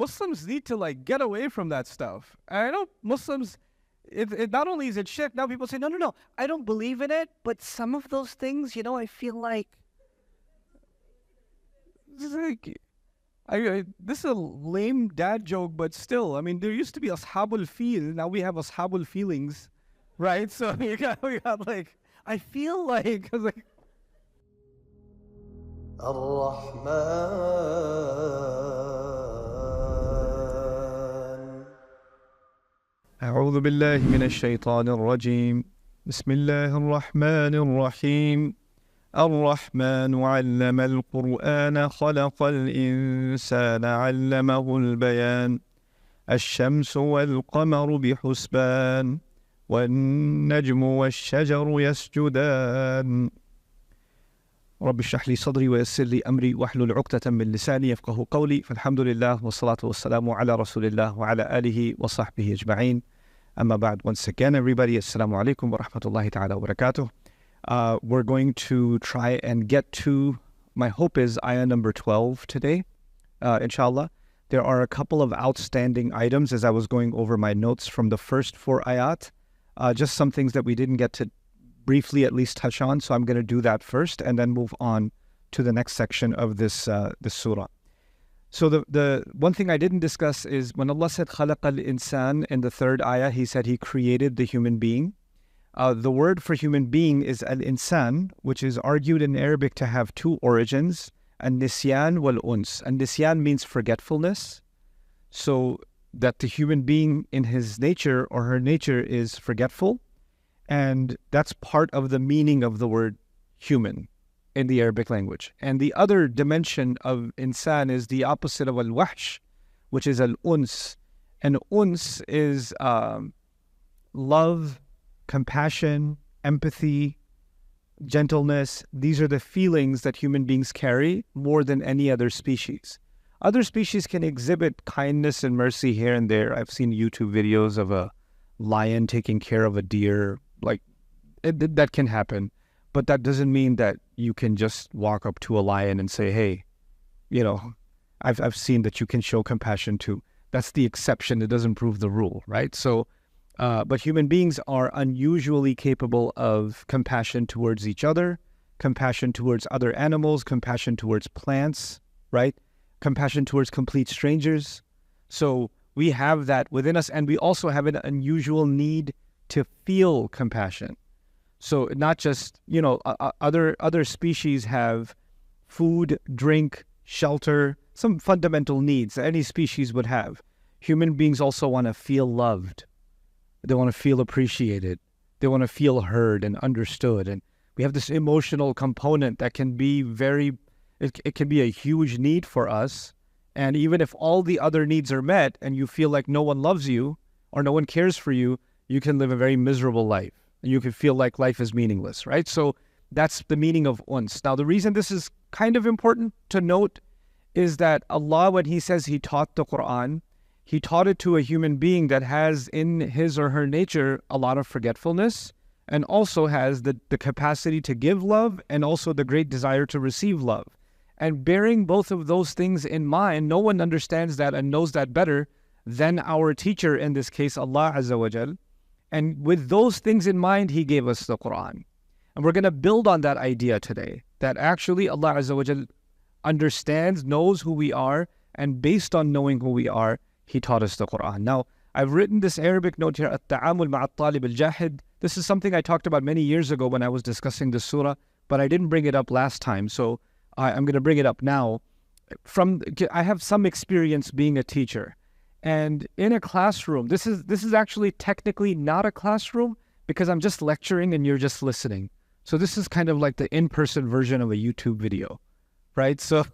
Muslims need to like get away from that stuff. And I know Muslims, it not only is it shirk, now people say, no, no, no, I don't believe in it, but some of those things, I feel like, this is like, this is a lame dad joke, but still, I mean, there used to be Ashabul Feel, now we have Ashabul Feelings, right? So we got like, I feel like, I was like, الرحمن أعوذ بالله من الشيطان الرجيم بسم الله الرحمن الرحيم الرحمن علم القرآن خلق الإنسان علمه البيان الشمس والقمر بحسبان والنجم والشجر يسجدان رب اشرح لي صدري ويسر لي أمري واحلل عقدة من لساني يفقه قولي فالحمد لله والصلاة والسلام على رسول الله وعلى آله وصحبه أجمعين أما بعد. Once again, everybody, assalamu alaikum wa rahmatullahi ta'ala wa barakatuh. We're going to try and get to, my hope is, ayah number 12 today, inshallah. There are a couple of outstanding items as I was going over my notes from the first 4 ayat. Just some things that we didn't get to briefly at least touch on, so I'm going to do that first and then move on to the next section of this surah. So the one thing I didn't discuss is when Allah said خَلَقَ الْإِنسَانِ in the 3rd ayah, He said He created the human being. The word for human being is al-insan, which is argued in Arabic to have 2 origins, an-nisyan wal-uns. An-nisyan means forgetfulness, so that the human being in his nature or her nature is forgetful, and that's part of the meaning of the word human in the Arabic language. And the other dimension of insan is the opposite of al-wahsh, which is al-uns. And uns is love, compassion, empathy, gentleness. These are the feelings that human beings carry more than any other species. Other species can exhibit kindness and mercy here and there. I've seen YouTube videos of a lion taking care of a deer. Like, that can happen. But that doesn't mean that you can just walk up to a lion and say, hey, I've seen that you can show compassion too. That's the exception. It doesn't prove the rule, right? So, but human beings are unusually capable of compassion towards each other, compassion towards other animals, compassion towards plants, right? Compassion towards complete strangers. So we have that within us, and we also have an unusual need to feel compassion. So not just, other species have food, drink, shelter, some fundamental needs that any species would have. Human beings also want to feel loved. They want to feel appreciated. They want to feel heard and understood. And we have this emotional component that can be it can be a huge need for us. And even if all the other needs are met and you feel like no one loves you or no one cares for you, you can live a very miserable life. And you can feel like life is meaningless, right? So that's the meaning of uns. Now, the reason this is kind of important to note is that Allah, when He says He taught the Quran, He taught it to a human being that has in his or her nature a lot of forgetfulness and also has the capacity to give love and also the great desire to receive love. And bearing both of those things in mind, no one understands that and knows that better than our teacher, in this case, Allah Azza wa Jal. And with those things in mind, He gave us the Quran. And we're going to build on that idea today, that actually Allah Azza wa Jal understands, knows who we are, and based on knowing who we are, He taught us the Quran. Now, I've written this Arabic note here, At-Ta'amul Ma'at-Talib Al-Jahid. This is something I talked about many years ago when I was discussing the surah, but I didn't bring it up last time, so I'm going to bring it up now. I have some experience being a teacher. And in a classroom, this is actually technically not a classroom because I'm just lecturing and you're just listening. So this is kind of like the in-person version of a YouTube video, right? So,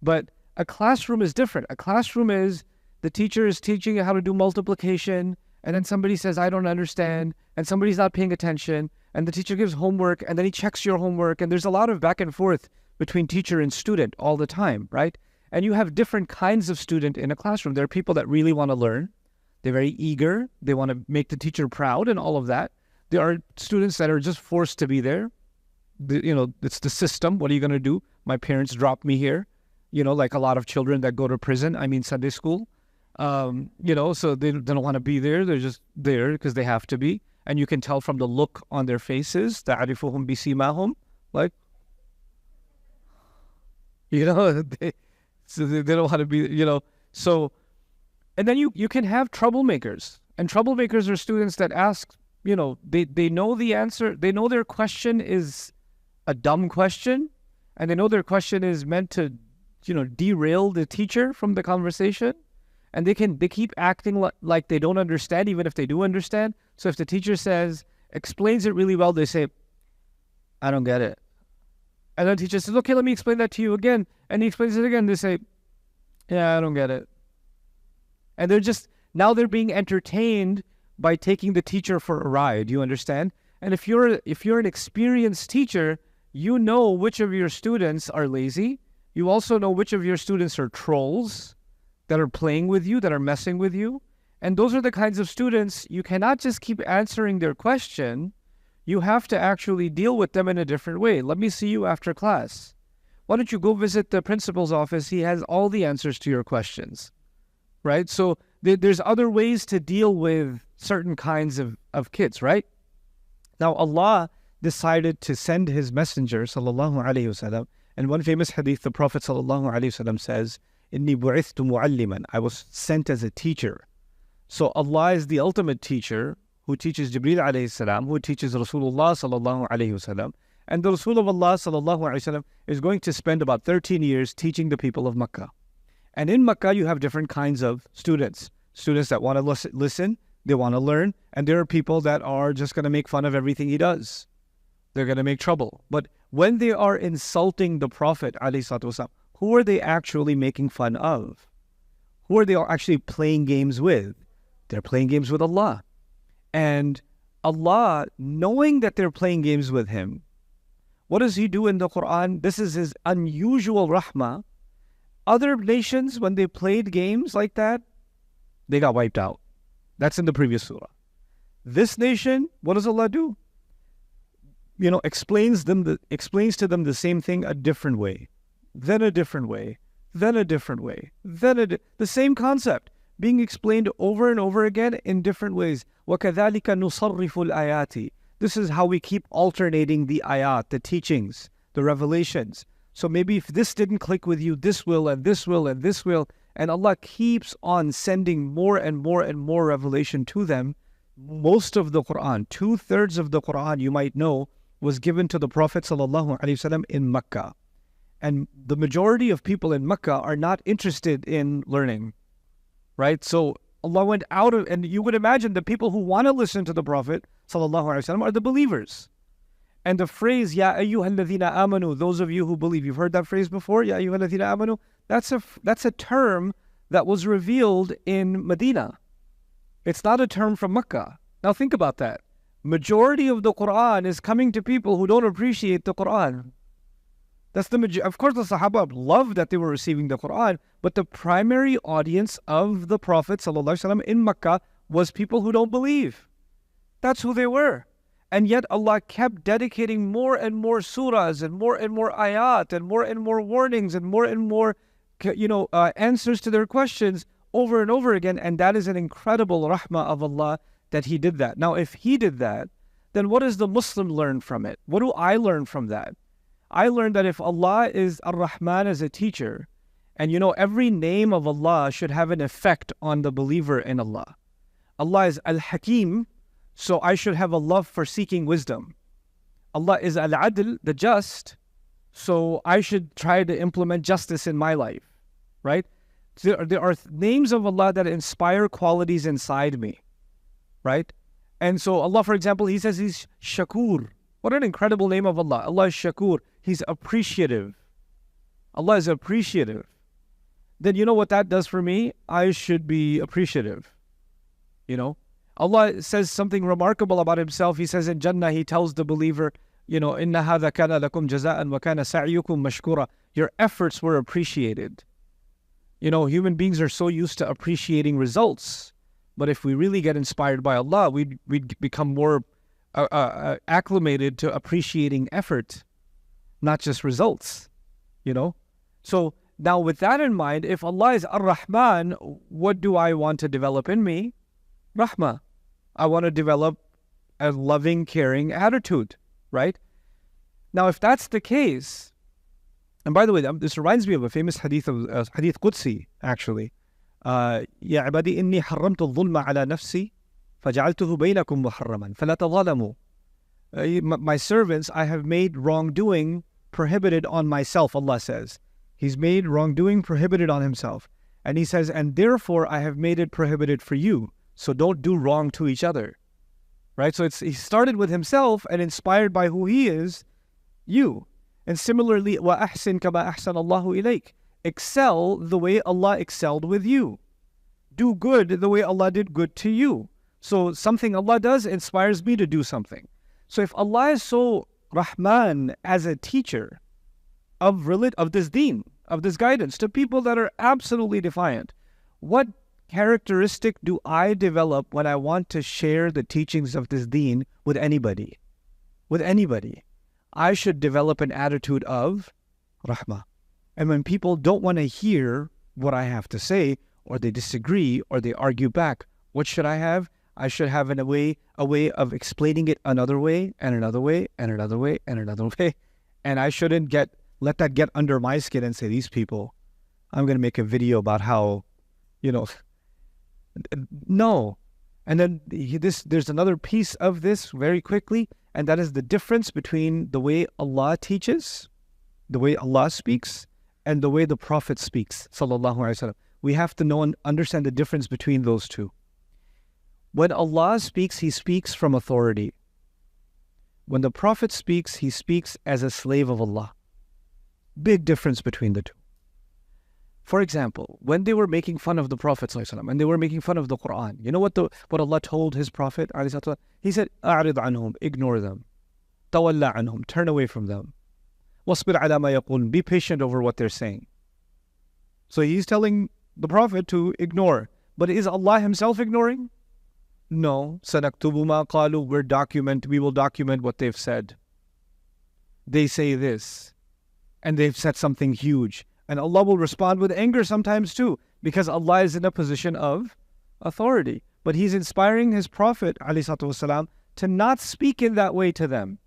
but a classroom is different. A classroom is the teacher is teaching you how to do multiplication, and then somebody says, I don't understand, and somebody's not paying attention, and the teacher gives homework, and then he checks your homework, and there's a lot of back and forth between teacher and student all the time, right? And you have different kinds of student in a classroom. There are people that really want to learn. They're very eager. They want to make the teacher proud and all of that. There are students that are just forced to be there. It's the system. What are you going to do? My parents dropped me here. like a lot of children that go to prison, Sunday school, so they don't want to be there. They're just there because they have to be. And you can tell from the look on their faces, تَعْرِفُهُمْ بِسِيمَاهُمْ, like, so they don't want to be, so, and then you can have troublemakers. And troublemakers are students that ask, they know the answer. They know their question is a dumb question. And they know their question is meant to, derail the teacher from the conversation. And they keep acting like they don't understand, even if they do understand. So if the teacher explains it really well, they say, I don't get it. And then the teacher says, okay, let me explain that to you again. And he explains it again. They say, yeah, I don't get it. And now they're being entertained by taking the teacher for a ride. You understand? And if you're an experienced teacher, you know which of your students are lazy. You also know which of your students are trolls that are playing with you, that are messing with you. And those are the kinds of students you cannot just keep answering their question. You have to actually deal with them in a different way. Let me see you after class. Why don't you go visit the principal's office? He has all the answers to your questions, right? So there's other ways to deal with certain kinds of kids, right? Now, Allah decided to send His messenger, sallallahu alayhi wasallam. And one famous hadith, the Prophet sallallahu alayhi wasallam says, "Inni bu'ithtu mu'alliman." I was sent as a teacher. So Allah is the ultimate teacher who teaches Jibreel alayhi salam, who teaches Rasulullah sallallahu alayhi wasallam. And the Rasul of Allah sallallahu alayhi wasallam is going to spend about 13 years teaching the people of Makkah. And in Makkah, you have different kinds of students. Students that want to listen, they want to learn. And there are people that are just going to make fun of everything he does. They're going to make trouble. But when they are insulting the Prophet alayhi salatu wasalam, who are they actually making fun of? Who are they actually playing games with? They're playing games with Allah. And Allah, knowing that they're playing games with Him, what does He do in the Quran? This is His unusual rahmah. Other nations, when they played games like that, they got wiped out. That's in the previous surah. This nation, what does Allah do? Explains to them the same thing a different way, then a different way, then a different way, then the same concept being explained over and over again in different ways. وَكَذَلِكَ نُصَرِّفُ الْآيَاتِ. This is how we keep alternating the ayat, the teachings, the revelations. So maybe if this didn't click with you, this will, and this will, and this will. And Allah keeps on sending more and more and more revelation to them. Most of the Quran, 2/3 of the Quran, you might know, was given to the Prophet ﷺ in Makkah. And the majority of people in Makkah are not interested in learning, right? So Allah went out of, and you would imagine the people who want to listen to the Prophet ﷺ are the believers. And the phrase, Ya ayyuhalladhina amanu, those of you who believe, you've heard that phrase before? Ya ayyuhalladhina amanu? That's a term that was revealed in Medina. It's not a term from Makkah. Now think about that. Majority of the Quran is coming to people who don't appreciate the Quran. Of course, the Sahaba loved that they were receiving the Quran, but the primary audience of the Prophet ﷺ in Makkah was people who don't believe. That's who they were. And yet Allah kept dedicating more and more surahs and more ayat and more warnings and more answers to their questions over and over again. And that is an incredible rahmah of Allah that He did that. Now, if He did that, then what does the Muslim learn from it? What do I learn from that? I learned that if Allah is Ar-Rahman as a teacher, and every name of Allah should have an effect on the believer in Allah. Allah is Al-Hakim, so I should have a love for seeking wisdom. Allah is Al-Adl, the just, so I should try to implement justice in my life, right? There are names of Allah that inspire qualities inside me, right? And so Allah, for example, He says He's Shakur. What an incredible name of Allah. Allah is Shakur. He's appreciative. Allah is appreciative. Then you know what that does for me? I should be appreciative. Allah says something remarkable about Himself. He says in Jannah, He tells the believer, إِنَّ هَذَا كَانَ لَكُمْ جَزَاءً وَكَانَ سَعْيُكُمْ مَشْكُورًا. Your efforts were appreciated. Human beings are so used to appreciating results. But if we really get inspired by Allah, we'd become more acclimated to appreciating effort, not just results, So Now, with that in mind, if Allah is Ar-Rahman, what do I want to develop in me? Rahmah. I want to develop a loving, caring attitude, right? Now, if that's the case, and by the way, this reminds me of a famous hadith of hadith Qudsi, actually. يا عبادي إني حرمت الظلم على نفسي فجعلته بينكم محرما فلا تظلموا. My servants, I have made wrongdoing prohibited on myself, Allah says. He's made wrongdoing prohibited on himself. And he says, and therefore I have made it prohibited for you. So don't do wrong to each other. Right? So he started with himself and inspired by who he is, you. And similarly, وَأَحْسِنْ كَمَا أَحْسَنَ اللَّهُ إِلَيْكَ. Excel the way Allah excelled with you. Do good the way Allah did good to you. So something Allah does inspires me to do something. So if Allah is so Rahman as a teacher of this deen, of this guidance to people that are absolutely defiant, what characteristic do I develop when I want to share the teachings of this deen with anybody? With anybody. I should develop an attitude of rahmah. And when people don't want to hear what I have to say, or they disagree, or they argue back, what should I have? I should have a way of explaining it another way, and another way, and another way, and another way. And I shouldn't let that get under my skin and say, these people, I'm going to make a video about how, no. And then there's another piece of this very quickly, and that is the difference between the way Allah teaches, the way Allah speaks, and the way the Prophet speaks, sallallahu alaihi wasallam. We have to know and understand the difference between those two. When Allah speaks, He speaks from authority. When the Prophet speaks, he speaks as a slave of Allah. Big difference between the two. For example, when they were making fun of the Prophet ﷺ, and they were making fun of the Quran, you know what Allah told His Prophet? He said, أَعْرِضْ عَنْهُمْ, ignore them. تَوَلَّ عَنْهُمْ, turn away from them. وَاصْبِرْ عَلَى مَا يَقُولُونَ, be patient over what they're saying. So He's telling the Prophet to ignore. But is Allah Himself ignoring? No. سَنَكْتُبُ مَا قَالُوا, we will document what they've said. They say this, and they've said something huge. And Allah will respond with anger sometimes too, because Allah is in a position of authority. But He's inspiring His Prophet ﷺ to not speak in that way to them.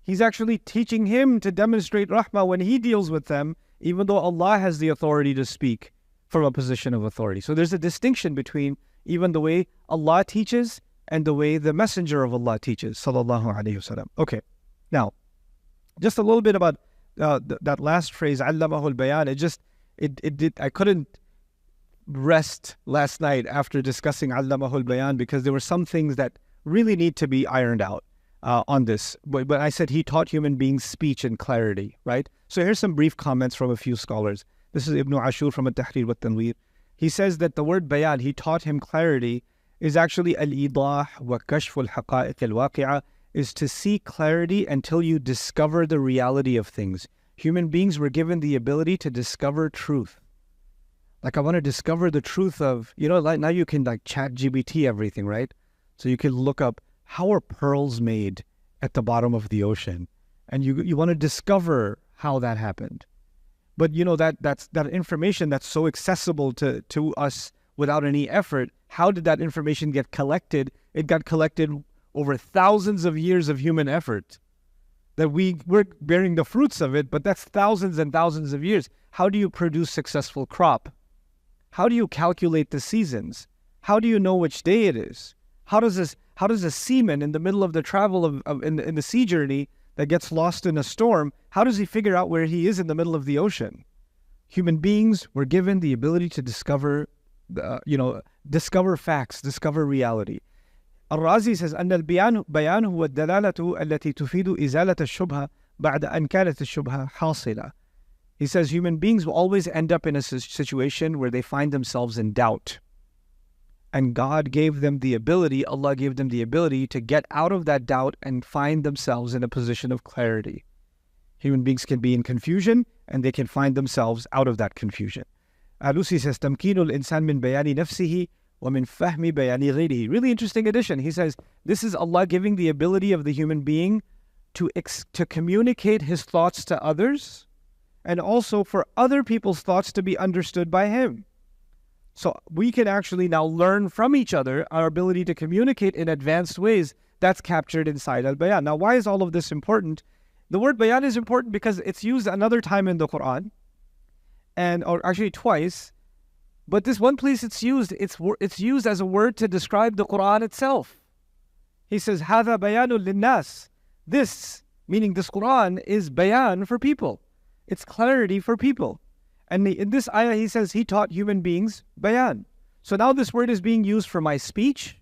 He's actually teaching him to demonstrate rahmah when he deals with them, even though Allah has the authority to speak from a position of authority. So there's a distinction between even the way Allah teaches and the way the Messenger of Allah teaches, sallallahu alaihi wasallam. Okay, now, just a little bit about that last phrase, allamahul bayan. I couldn't rest last night after discussing allamahul bayan, because there were some things that really need to be ironed out on this. But I said He taught human beings speech and clarity, right? So here's some brief comments from a few scholars. This is Ibn Ashur from At-Tahrir wa Tanweer. He says that the word bayan, He taught him clarity, is actually al-idah wa kashf al-haqa'iq al-waqi'ah, is to see clarity until you discover the reality of things. Human beings were given the ability to discover truth. Like, I want to discover the truth of, like now you can chat GPT everything, right? So you can look up, how are pearls made at the bottom of the ocean? And you want to discover how that happened. But that information that's so accessible to us without any effort, how did that information get collected? It got collected over thousands of years of human effort. That we're bearing the fruits of it, but that's thousands and thousands of years. How do you produce successful crop? How do you calculate the seasons? How do you know which day it is? How does a seaman in the middle of the travel in the sea journey that gets lost in a storm, how does he figure out where he is in the middle of the ocean? Human beings were given the ability to discover facts, discover reality. Al-Razi says, أن البيان هو الدلالة التي تفيد إزالة الشبهة بعد أن كانت الشبهة حاصلة. He says human beings will always end up in a situation where they find themselves in doubt. And God gave them the ability, Allah gave them the ability to get out of that doubt and find themselves in a position of clarity. Human beings can be in confusion and they can find themselves out of that confusion. Alusi says, تمكين الإنسان من بيان نفسه ومن فهم بيان غيره. Really interesting addition. He says, this is Allah giving the ability of the human being to communicate his thoughts to others and also for other people's thoughts to be understood by Him. So we can actually now learn from each other our ability to communicate in advanced ways. That's captured inside al-bayan. Now, why is all of this important? The word bayan is important because it's used another time in the Quran, or actually twice. But this one place it's used as a word to describe the Quran itself. He says, هَذَا بَيَانٌ لِلنَّاسِ. This, meaning this Quran, is bayan for people. It's clarity for people. And in this ayah, he says he taught human beings bayan. So now this word is being used for my speech,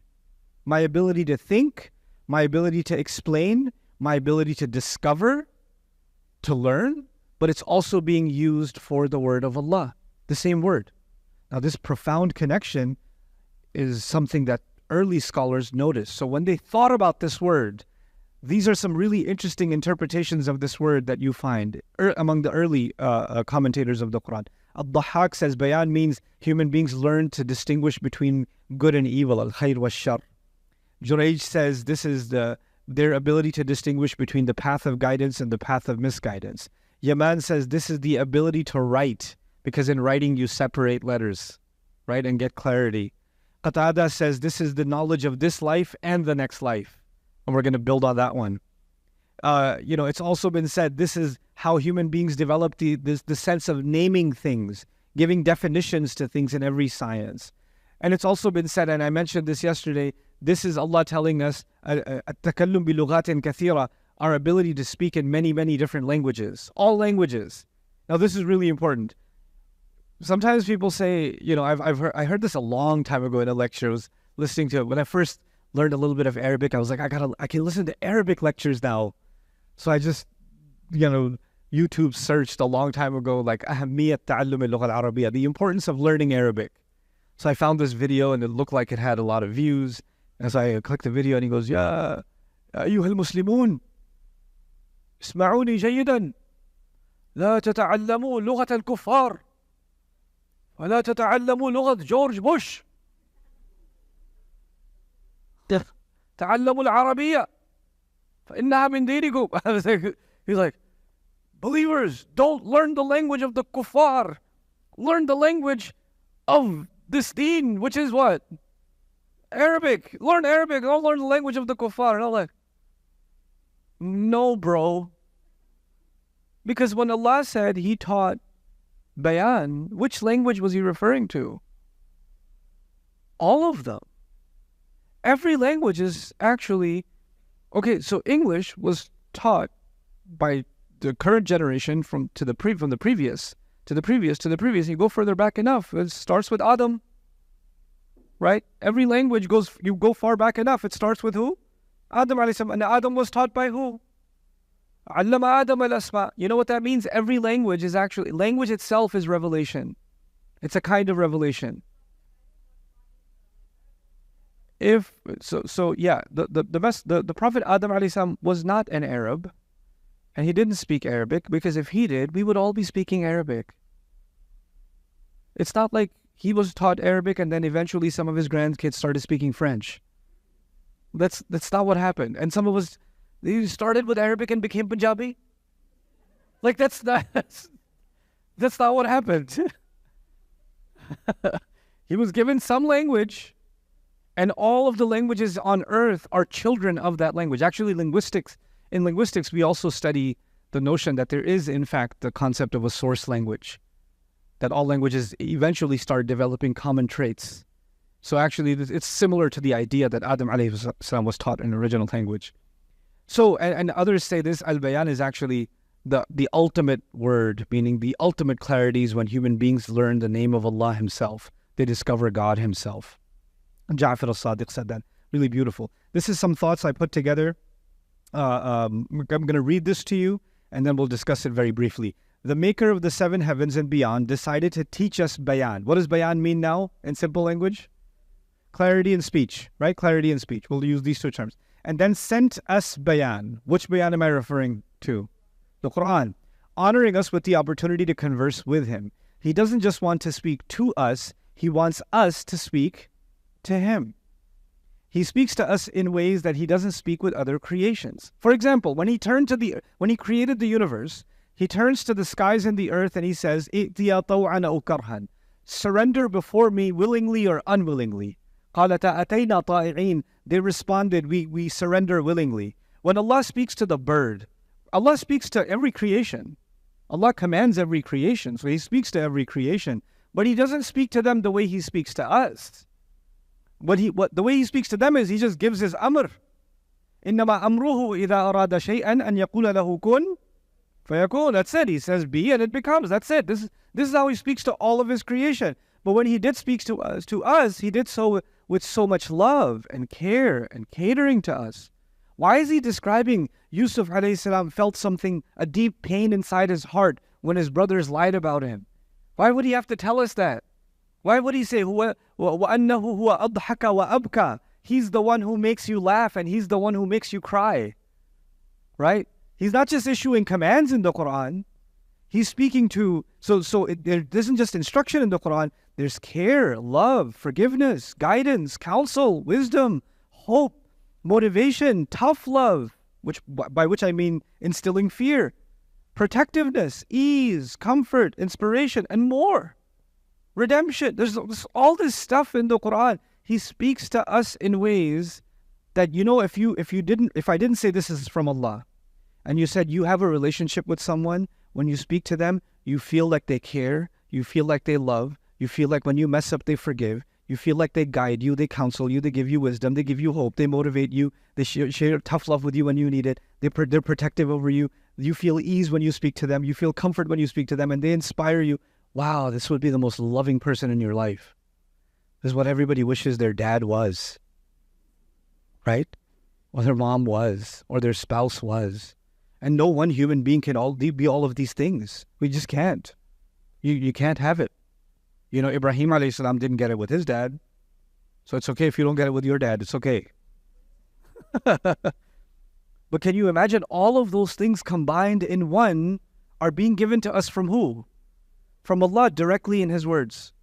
my ability to think, my ability to explain, my ability to discover, to learn, but it's also being used for the word of Allah, the same word. Now this profound connection is something that early scholars noticed. So when they thought about this word, these are some really interesting interpretations of this word that you find among the early commentators of the Quran. Al-Dhahhak says bayan means human beings learn to distinguish between good and evil, al-khayr wa shar. Jurayj says this is their ability to distinguish between the path of guidance and the path of misguidance. Yaman says this is the ability to write, because in writing you separate letters, right, and get clarity. Qatada says this is the knowledge of this life and the next life. And we're going to build on that one. It's also been said this is how human beings develop the sense of naming things, giving definitions to things in every science. And it's also been said, and I mentioned this yesterday, this is Allah telling us, التكلم بلغات كثيرة, our ability to speak in many, many different languages, all languages. Now this is really important. Sometimes people say, I heard this a long time ago in a lecture. I was listening to it when I first learned a little bit of Arabic. I was like, I can listen to Arabic lectures now. So I just, YouTube searched a long time ago, like أهمية تعلم اللغة العربية, the importance of learning Arabic. So I found this video and it looked like it had a lot of views. And so I clicked the video and he goes, يا أيها المسلمون اسمعوني جيدا لا تتعلموا لغة الكفار ولا تتعلموا لغة جورج بوش تعلموا العربية فإنها من دينكم. He's like, believers, don't learn the language of the kuffar. Learn the language of this deen, which is what? Arabic. Learn Arabic. Don't learn the language of the kuffar. And I'm like, no, bro. Because when Allah said He taught bayan, which language was He referring to? All of them. Every language is actually, okay, so English was taught by the current generation from the previous to the previous. You go further back enough, it starts with Adam, right? Every language you go far back enough, it starts with who? Adam alayhi salam. And Adam was taught by who? Allama Adam al-asma. You know what that means? Every language is actually, language itself is revelation. It's a kind of revelation. The Prophet Adam alayhi salam was not an Arab, and he didn't speak Arabic, because if he did, we would all be speaking Arabic. It's not like he was taught Arabic and then eventually some of his grandkids started speaking French. That's not what happened. And some of us, they started with Arabic and became Punjabi. Like that's not what happened. He was given some language, and all of the languages on earth are children of that language. Actually, in linguistics, we also study the notion that there is, in fact, the concept of a source language, that all languages eventually start developing common traits. So actually, it's similar to the idea that Adam alayhi salam was taught an original language. So, and others say this, al-bayan is actually the ultimate word, meaning the ultimate clarity is when human beings learn the name of Allah Himself. They discover God Himself. And Ja'far al-Sadiq said that. Really beautiful. This is some thoughts I put together. I'm going to read this to you, and then we'll discuss it very briefly. The maker of the seven heavens and beyond decided to teach us bayan. What does bayan mean now in simple language? Clarity in speech, right? Clarity in speech. We'll use these two terms. And then sent us bayan. Which bayan am I referring to? The Quran. Honoring us with the opportunity to converse with Him. He doesn't just want to speak to us, He wants us to speak to Him. He speaks to us in ways that He doesn't speak with other creations. For example, when He created the universe, He turns to the skies and the earth and he says, "I'tiya taw'an aw karhan." Surrender before me willingly or unwillingly. قَالَتَا أَتَيْنَا طَائِعِينَ. They responded, we surrender willingly. When Allah speaks to the bird, Allah speaks to every creation. Allah commands every creation, so He speaks to every creation. But He doesn't speak to them the way He speaks to us. The way He speaks to them is He just gives His amr. إِنَّمَا أَمْرُهُ إِذَا أَرَادَ شَيْئًا أَنْ يَقُولَ لَهُ كُنْ فَيَكُونُ. That's it. He says be and it becomes. That's it. This is how He speaks to all of His creation. But when He did speak to us, He did so with so much love and care and catering to us. Why is He describing Yusuf alayhi salam felt something, a deep pain inside his heart when his brothers lied about him? Why would He have to tell us that? Why would He say, وَأَنَّهُ هُوَ أَضْحَكَ وَأَبْكَى? He's the one who makes you laugh and He's the one who makes you cry. Right? He's not just issuing commands in the Quran. He's speaking to, there isn't just instruction in the Quran. There's care, love, forgiveness, guidance, counsel, wisdom, hope, motivation, tough love, by which I mean instilling fear, protectiveness, ease, comfort, inspiration, and more. Redemption. There's all this stuff in the Quran. He speaks to us in ways that, if I didn't say this is from Allah, and you said you have a relationship with someone, when you speak to them, you feel like they care, you feel like they love, you feel like when you mess up, they forgive, you feel like they guide you, they counsel you, they give you wisdom, they give you hope, they motivate you, they share tough love with you when you need it, they're protective over you, you feel ease when you speak to them, you feel comfort when you speak to them, and they inspire you. Wow, this would be the most loving person in your life. This is what everybody wishes their dad was, right? Or their mom was, or their spouse was. And no one human being can be all of these things. We just can't. You can't have it. Ibrahim alayhi salam didn't get it with his dad. So it's okay if you don't get it with your dad. It's okay. But can you imagine all of those things combined in one are being given to us from who? From Allah, directly in His words.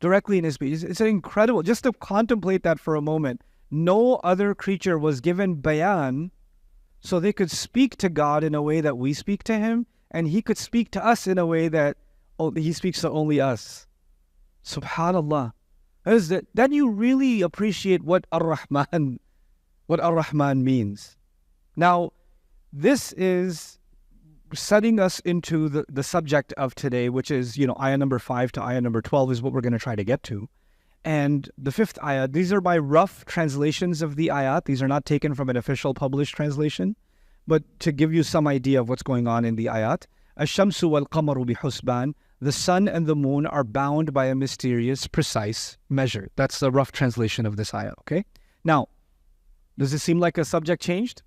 Directly in His speech. It's incredible. Just to contemplate that for a moment. No other creature was given bayan so they could speak to God in a way that we speak to Him, and He could speak to us in a way that He speaks to only us. Subhanallah. Then you really appreciate what Ar-Rahman means. Now, this is setting us into the subject of today, which is, ayah number 5 to ayah number 12 is what we're going to try to get to. And the 5th ayah, these are my rough translations of the ayat. These are not taken from an official published translation, but to give you some idea of what's going on in the ayat. Ash-shamsu wal-qamaru bihusban. The sun and the moon are bound by a mysterious, precise measure. That's the rough translation of this ayah, okay? Now, does it seem like a subject changed?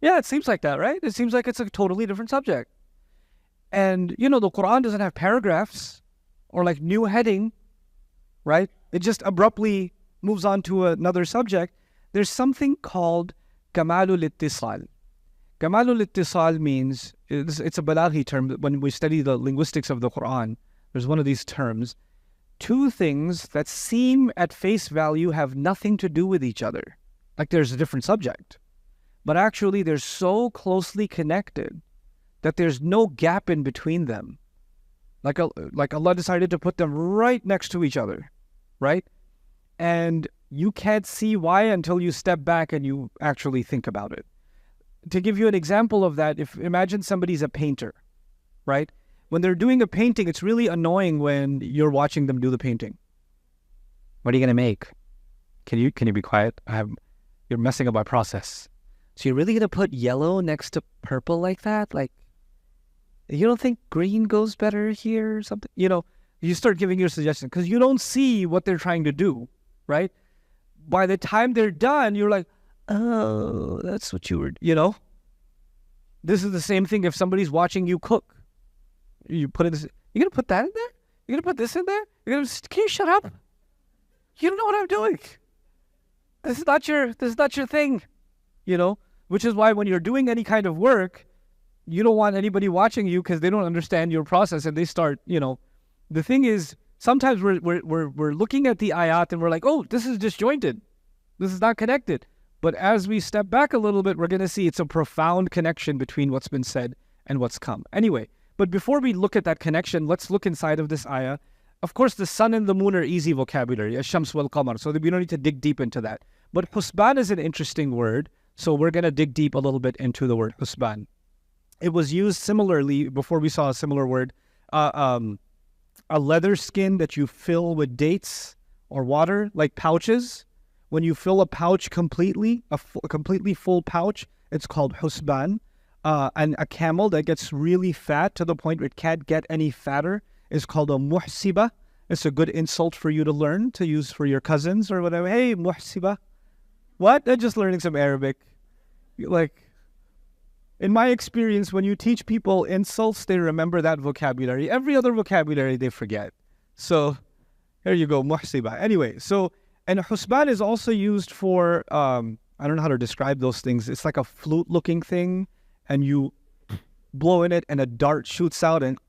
Yeah, it seems like that, right? It seems like it's a totally different subject. And, the Quran doesn't have paragraphs or like new heading, right? It just abruptly moves on to another subject. There's something called kamalul ittisal. Kamalul ittisal means, it's a balaghi term. When we study the linguistics of the Quran, there's one of these terms. Two things that seem at face value have nothing to do with each other. Like there's a different subject. But actually they're so closely connected that there's no gap in between them. Like Allah decided to put them right next to each other, right? And you can't see why until you step back and you actually think about it. To give you an example of that, imagine somebody's a painter, right? When they're doing a painting, it's really annoying when you're watching them do the painting. What are you going to make? Can you be quiet? You're messing up my process. So you're really going to put yellow next to purple like that? Like, you don't think green goes better here or something? You start giving your suggestions because you don't see what they're trying to do, right? By the time they're done, you're like, oh, that's what you were, This is the same thing if somebody's watching you cook. You put it, you're going to put that in there? You're going to put this in there? Can you shut up? You don't know what I'm doing. This is not your thing, which is why when you're doing any kind of work, you don't want anybody watching you because they don't understand your process and they start, The thing is, sometimes we're looking at the ayat and we're like, oh, this is disjointed. This is not connected. But as we step back a little bit, we're going to see it's a profound connection between what's been said and what's come. Anyway, but before we look at that connection, let's look inside of this ayah. Of course, the sun and the moon are easy vocabulary, ash-shams wal-qamar, so we don't need to dig deep into that. But husban is an interesting word, so we're going to dig deep a little bit into the word husban. It was used similarly, before we saw a similar word, a leather skin that you fill with dates or water, like pouches. When you fill a pouch completely, a completely full pouch, it's called husban. And a camel that gets really fat to the point where it can't get any fatter is called a muhsiba. It's a good insult for you to learn, to use for your cousins or whatever. Hey, muhsiba. What? They're just learning some Arabic. Like, in my experience, when you teach people insults, they remember that vocabulary. Every other vocabulary they forget. So, here you go, muhsiba. Anyway, so, and husban is also used for, I don't know how to describe those things. It's like a flute-looking thing, and you blow in it, and a dart shoots out, and,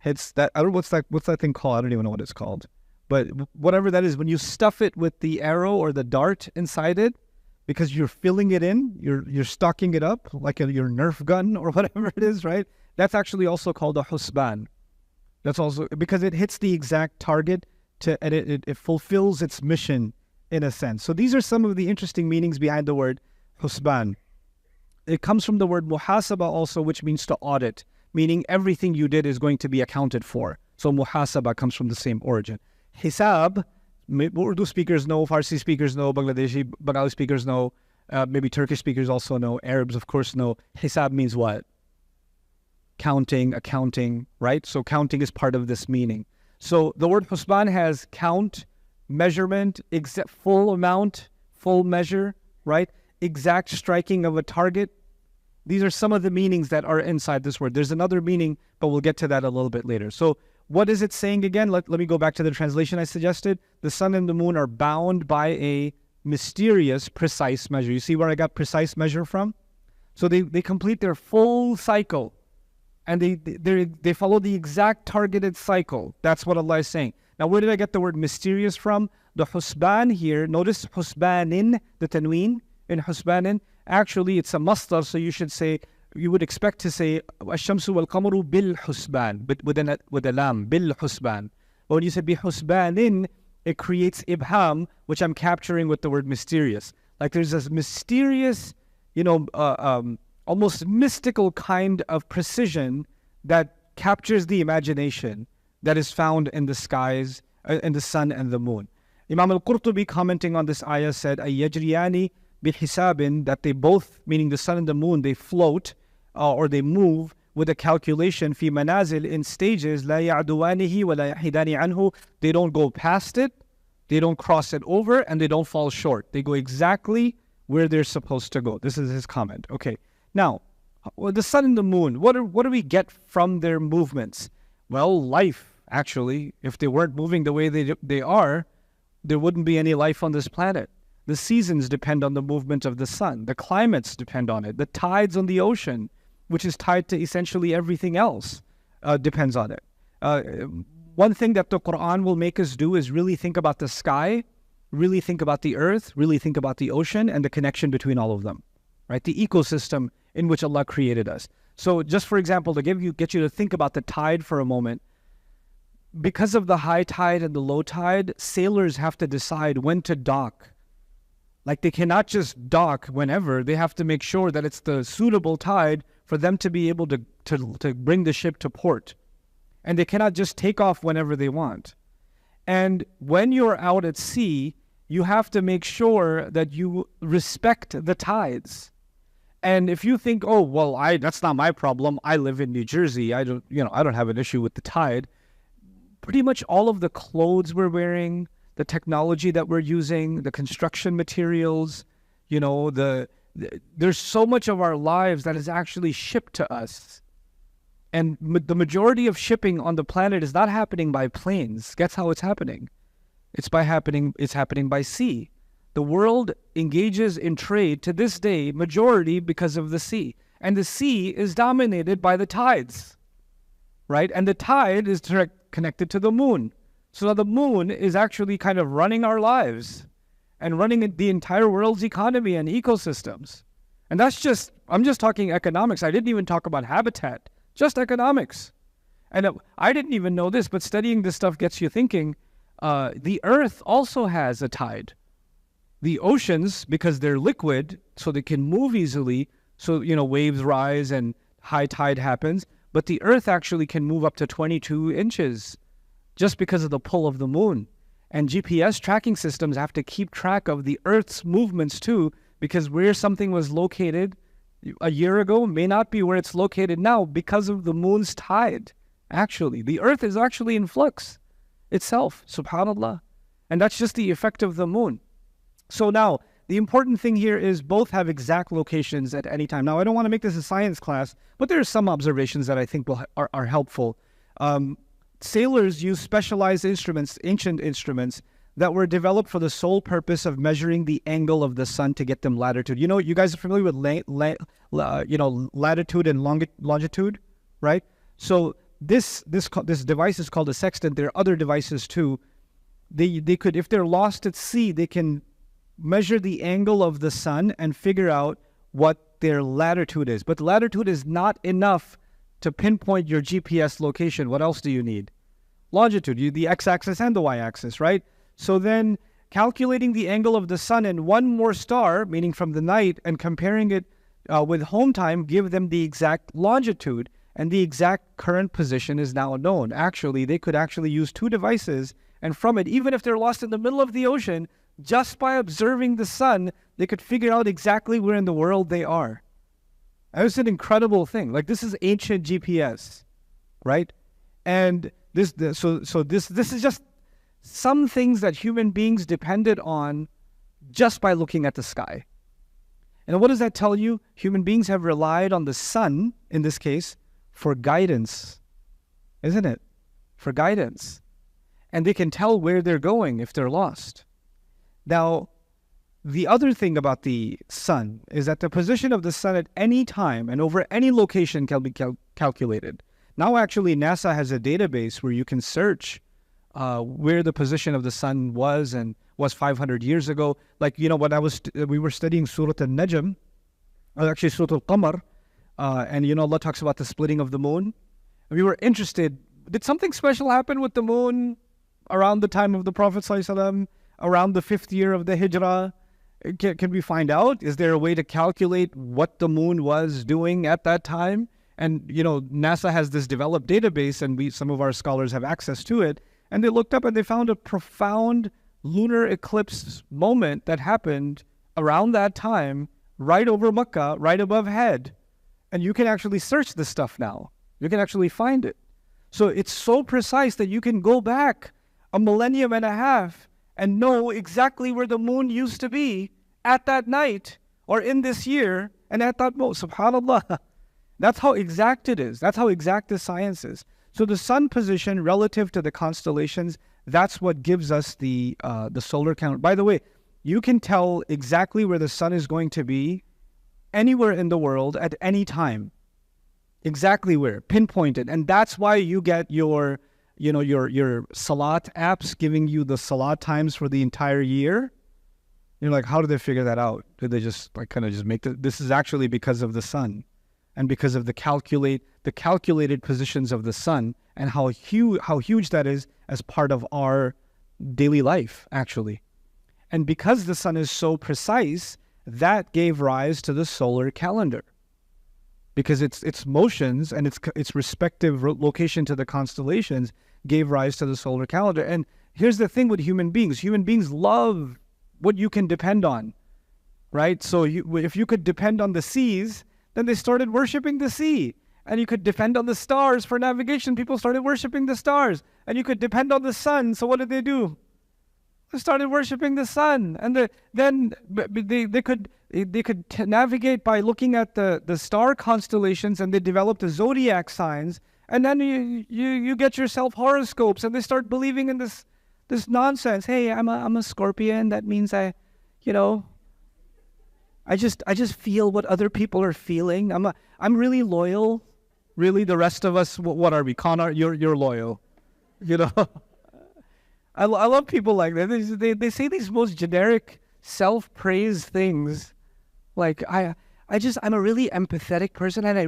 hits that. I don't know what's that thing called? I don't even know what it's called. But whatever that is, when you stuff it with the arrow or the dart inside it, because you're filling it in, you're stocking it up like your Nerf gun or whatever it is, right? That's actually also called a husban. That's also because it hits the exact target and it fulfills its mission in a sense. So these are some of the interesting meanings behind the word husban. It comes from the word muhasaba also, which means to audit, meaning everything you did is going to be accounted for. So muhasaba comes from the same origin. Hisab, Urdu speakers know, Farsi speakers know, Bangladeshi, Bengali speakers know, maybe Turkish speakers also know, Arabs of course know. Hisab means what? Counting, accounting, right? So counting is part of this meaning. So the word husban has count, measurement, full amount, full measure, right? Exact striking of a target. These are some of the meanings that are inside this word. There's another meaning, but we'll get to that a little bit later. So what is it saying again? Let me go back to the translation I suggested. The sun and the moon are bound by a mysterious, precise measure. You see where I got precise measure from? So they complete their full cycle, and they follow the exact targeted cycle. That's what Allah is saying. Now, where did I get the word mysterious from? The husban here, notice husbanin, the tanween in husbanin. Actually, it's a masdar, so you would expect to say ash-shamsu wal-qamaru bil-husban, but with a lam, bil-husban. But when you say bi-husbanin, it creates ibham, which I'm capturing with the word mysterious. Like there's this mysterious, almost mystical kind of precision that captures the imagination that is found in the skies, in the sun and the moon. Imam al-Qurtubi, commenting on this ayah, said, "Ay-yajriyani bihisabin," that they both, meaning the sun and the moon, they float or they move with a calculation, fi manazil, in stages, la ya'duwanihi wa la yahidani anhu. They don't go past it, they don't cross it over, and they don't fall short. They go exactly where they're supposed to go. This is his comment. Okay. Now, the sun and the moon, what do we get from their movements? Well, life, actually. If they weren't moving the way they are, there wouldn't be any life on this planet. The seasons depend on the movement of the sun. The climates depend on it. The tides on the ocean, which is tied to essentially everything else, depends on it. One thing that the Quran will make us do is really think about the sky, really think about the earth, really think about the ocean and the connection between all of them, right? The ecosystem in which Allah created us. So just for example, to get you to think about the tide for a moment, because of the high tide and the low tide, sailors have to decide when to dock. Like they cannot just dock whenever. They have to make sure that it's the suitable tide for them to be able to bring the ship to port. And they cannot just take off whenever they want. And when you're out at sea, you have to make sure that you respect the tides. And if you think, oh, well, that's not my problem. I live in New Jersey. I don't have an issue with the tide. Pretty much all of the clothes we're wearing, the technology that we're using, the construction materials, there's so much of our lives that is actually shipped to us. And the majority of shipping on the planet is not happening by planes. Guess how it's happening? It's happening by sea. The world engages in trade to this day, majority because of the sea. And the sea is dominated by the tides, right? And the tide is connected to the moon. So now the moon is actually kind of running our lives and running the entire world's economy and ecosystems. And I'm just talking economics. I didn't even talk about habitat, just economics. And I didn't even know this, but studying this stuff gets you thinking. The earth also has a tide. The oceans, because they're liquid, so they can move easily, so, waves rise and high tide happens, but the earth actually can move up to 22 inches just because of the pull of the moon. And GPS tracking systems have to keep track of the earth's movements too, because where something was located a year ago may not be where it's located now because of the moon's tide. Actually, the earth is actually in flux itself, subhanallah. And that's just the effect of the moon. So now, the important thing here is both have exact locations at any time. Now, I don't want to make this a science class, but there are some observations that I think are helpful. Sailors use specialized instruments, ancient instruments, that were developed for the sole purpose of measuring the angle of the sun to get them latitude. You guys are familiar with latitude and longitude, right? So this device is called a sextant. There are other devices too. They could, if they're lost at sea, they can measure the angle of the sun and figure out what their latitude is. But latitude is not enough to pinpoint your GPS location. What else do you need? Longitude, the x-axis and the y-axis, right? So then calculating the angle of the sun and one more star, meaning from the night, and comparing it with home time, give them the exact longitude, and the exact current position is now known. Actually, they could actually use two devices, and from it, even if they're lost in the middle of the ocean, just by observing the sun, they could figure out exactly where in the world they are. And it's an incredible thing. Like, this is ancient GPS, right? And this is just some things that human beings depended on just by looking at the sky. And what does that tell you? Human beings have relied on the sun, in this case, for guidance, isn't it? For guidance. And they can tell where they're going if they're lost. Now, the other thing about the sun is that the position of the sun at any time and over any location can be calculated. Now, actually, NASA has a database where you can search where the position of the sun was 500 years ago. Like, when we were studying Surah Al-Najm, actually Surah Al-Qamar, and Allah talks about the splitting of the moon. And we were interested, did something special happen with the moon around the time of the Prophet ﷺ, around the 5th year of the Hijrah? Can we find out? Is there a way to calculate what the moon was doing at that time? And, NASA has this developed database, and some of our scholars have access to it. And they looked up and they found a profound lunar eclipse moment that happened around that time, right over Mecca, right above head. And you can actually search this stuff now. You can actually find it. So it's so precise that you can go back a millennium and a half and know exactly where the moon used to be at that night or in this year and at that moment. SubhanAllah. That's how exact it is. That's how exact the science is. So the sun position relative to the constellations, that's what gives us the solar calendar. By the way, you can tell exactly where the sun is going to be anywhere in the world at any time. Exactly where, pinpointed. And that's why you get your Salat apps giving you the Salat times for the entire year. You're like, how did they figure that out? Did they just make this is actually because of the sun and because of the calculated positions of the sun and how huge that is as part of our daily life, actually. And because the sun is so precise, that gave rise to the solar calendar. Because its motions and its respective location to the constellations gave rise to the solar calendar. And here's the thing with human beings. Human beings love what you can depend on, right? So if you could depend on the seas, then they started worshiping the sea. And you could depend on the stars for navigation. People started worshiping the stars. And you could depend on the sun. So what did they do? They started worshiping the sun. And then they could navigate by looking at the star constellations, and they developed the zodiac signs. And then you get yourself horoscopes, and they start believing in this nonsense. Hey, I'm a Scorpion. That means I just feel what other people are feeling. I'm really loyal. Really, the rest of us, what are we? You're loyal. I love people like that. They say these most generic self-praise things. Like, I'm a really empathetic person, and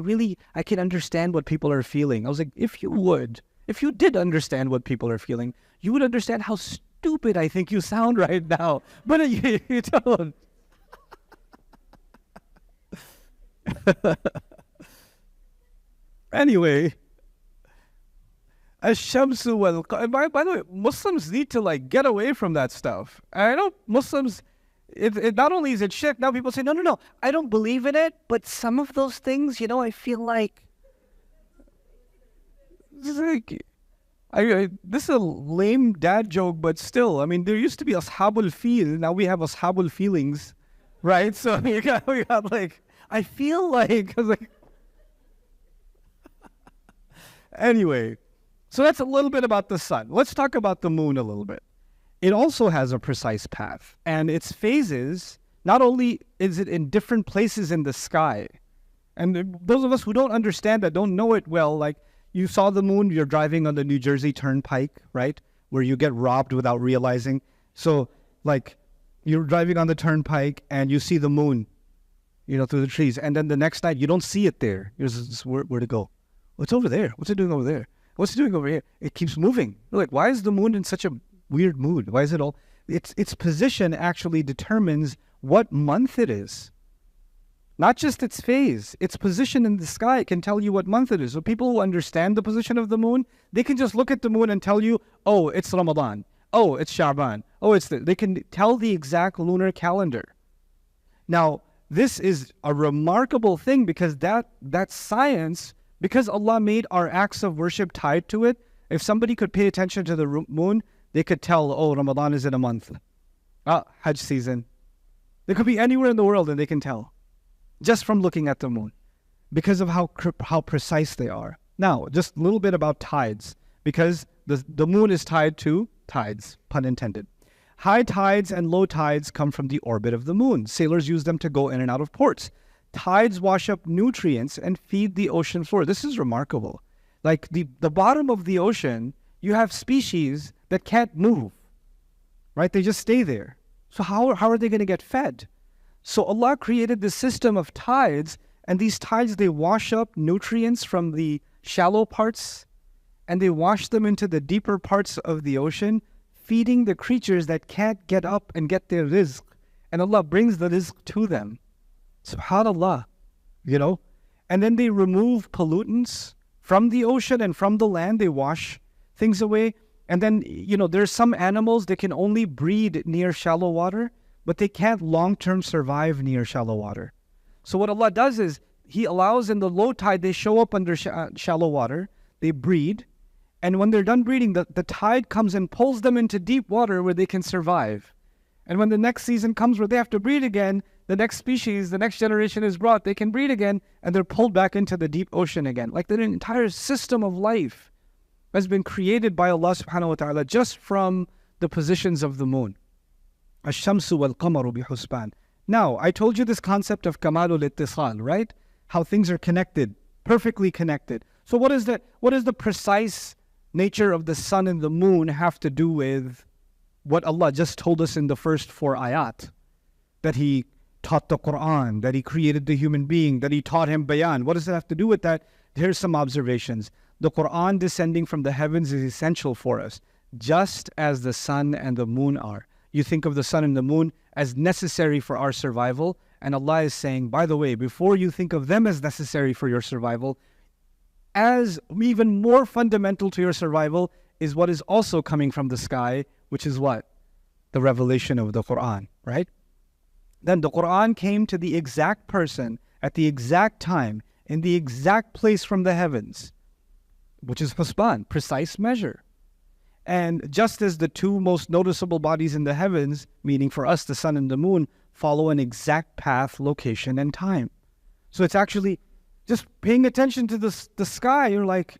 I can understand what people are feeling. I was like, if you did understand what people are feeling, you would understand how stupid I think you sound right now. But you don't. Anyway, Ash-Shamsu wal by the way, Muslims need to like get away from that stuff. I know Muslims, it not only is it shirk, now people say, no, I don't believe in it, but some of those things, I feel like, it's like this is a lame dad joke, but still, I mean, there used to be Ashabul Feel, now we have Ashabul Feelings, right? So we got like, I feel like, I was like, anyway, so that's a little bit about the sun. Let's talk about the moon a little bit. It also has a precise path, and its phases, not only is it in different places in the sky, and those of us who don't understand that, don't know it well, like you saw the moon, you're driving on the New Jersey Turnpike, right? Where you get robbed without realizing. So like you're driving on the turnpike and you see the moon, through the trees. And then the next night you don't see it there. You're just, where'd it go? What's over there? What's it doing over there? What's it doing over here? It keeps moving. You're like, why is the moon in such a weird mood? Why is it all? Its position actually determines what month it is. Not just its phase, its position in the sky can tell you what month it is. So people who understand the position of the moon, they can just look at the moon and tell you, oh, it's Ramadan. Oh, it's Sha'ban. Oh, they can tell the exact lunar calendar. Now, this is a remarkable thing because that science, because Allah made our acts of worship tied to it, if somebody could pay attention to the moon, they could tell, oh, Ramadan is in a month. Hajj season. They could be anywhere in the world and they can tell. Just from looking at the moon, because of how precise they are. Now, just a little bit about tides, because the moon is tied to tides, pun intended. High tides and low tides come from the orbit of the moon. Sailors use them to go in and out of ports. Tides wash up nutrients and feed the ocean floor. This is remarkable. Like the bottom of the ocean, you have species that can't move, right? They just stay there. So how are they going to get fed? So Allah created this system of tides, and these tides, they wash up nutrients from the shallow parts, and they wash them into the deeper parts of the ocean, feeding the creatures that can't get up and get their rizq. And Allah brings the rizq to them. SubhanAllah, And then they remove pollutants from the ocean and from the land. They wash things away. And then, there's some animals that can only breed near shallow water, but they can't long-term survive near shallow water. So what Allah does is He allows in the low tide, they show up under shallow water, they breed, and when they're done breeding, the tide comes and pulls them into deep water where they can survive. And when the next season comes where they have to breed again, the next species, the next generation is brought, they can breed again, and they're pulled back into the deep ocean again. Like the entire system of life has been created by Allah subhanahu wa ta'ala just from the positions of the moon. Ash-Shamsu wal-Qamaru bi-Husban. Now, I told you this concept of Kamalul Ittisal, right? How things are connected, perfectly connected. So what is the precise nature of the sun and the moon have to do with what Allah just told us in the first 4 ayat? That He taught the Quran, that He created the human being, that He taught him bayan. What does it have to do with that? Here's some observations. The Quran descending from the heavens is essential for us, just as the sun and the moon are. You think of the sun and the moon as necessary for our survival, and Allah is saying, by the way, before you think of them as necessary for your survival, as even more fundamental to your survival is what is also coming from the sky, which is what? The revelation of the Quran, right? Then the Quran came to the exact person at the exact time, in the exact place from the heavens, which is Husban, precise measure. And just as the 2 most noticeable bodies in the heavens, meaning for us the sun and the moon, follow an exact path, location, and time. So it's actually just paying attention to the sky. You're like,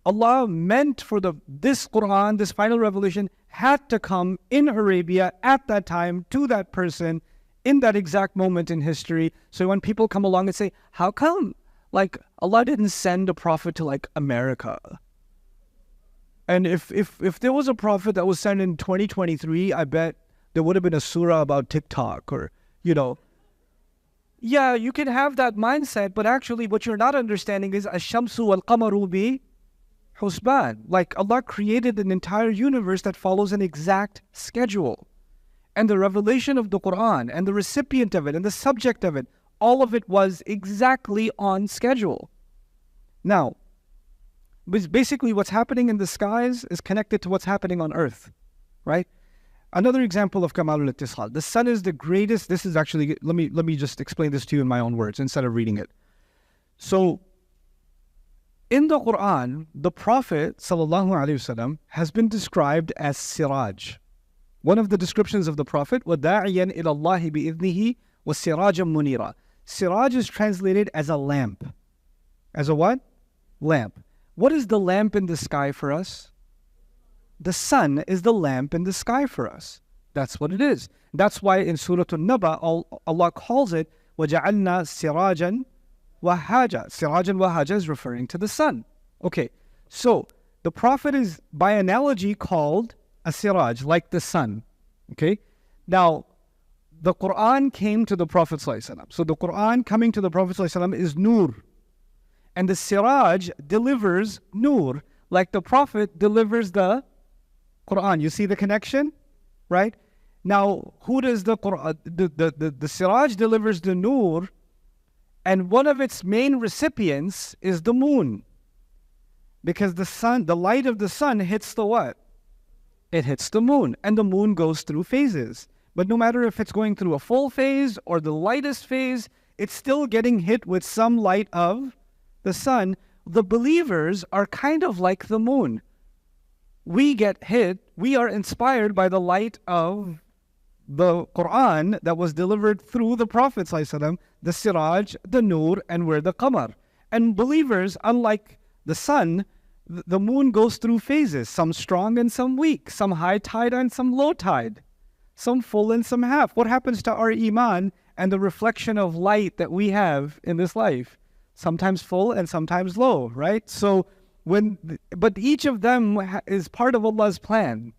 Allah meant for this Quran, this final revelation, had to come in Arabia at that time to that person in that exact moment in history. So when people come along and say, how come like Allah didn't send a prophet to like America? And if there was a prophet that was sent in 2023, I bet there would have been a surah about TikTok or, Yeah, you can have that mindset, but actually what you're not understanding is ash-shamsu wal-qamaru bi husban. Like Allah created an entire universe that follows an exact schedule. And the revelation of the Quran and the recipient of it and the subject of it, all of it was exactly on schedule. Now, basically what's happening in the skies is connected to what's happening on earth, right? Another example of Kamalul Ittisal. The sun is the greatest. This is actually, let me just explain this to you in my own words instead of reading it. So, in the Quran, the Prophet ﷺ has been described as Siraj. One of the descriptions of the Prophet, وَدَاعِيًا إِلَى اللَّهِ بِإِذْنِهِ وَسِرَاجًا مُنِيرًا. Siraj is translated as a lamp. As a what? Lamp. What is the lamp in the sky for us? The sun is the lamp in the sky for us. That's what it is. That's why in Surah An-Naba, Allah calls it وَجَعَلْنَا سِرَاجًا وَهَاجًا. Sirajan wahaja is referring to the sun. Okay, so the Prophet is by analogy called a siraj, like the sun. Okay, now the Quran came to the Prophet ﷺ. So the Quran coming to the Prophet ﷺ is nur. And the siraj delivers nur, like the Prophet delivers the Quran. You see the connection? Right? Now, who does the Quran? The siraj delivers the nur, and one of its main recipients is the moon. Because the sun, the light of the sun hits the what? It hits the moon, and the moon goes through phases. But no matter if it's going through a full phase or the lightest phase, it's still getting hit with some light of the sun. The believers are kind of like the moon. We get hit, we are inspired by the light of the Quran that was delivered through the Prophet ﷺ, the Siraj, the Nur, and we're the Qamar. And believers, unlike the sun, the moon goes through phases, some strong and some weak, some high tide and some low tide, some full and some half. What happens to our iman and the reflection of light that we have in this life? Sometimes full and sometimes low, right? So but each of them is part of Allah's plan,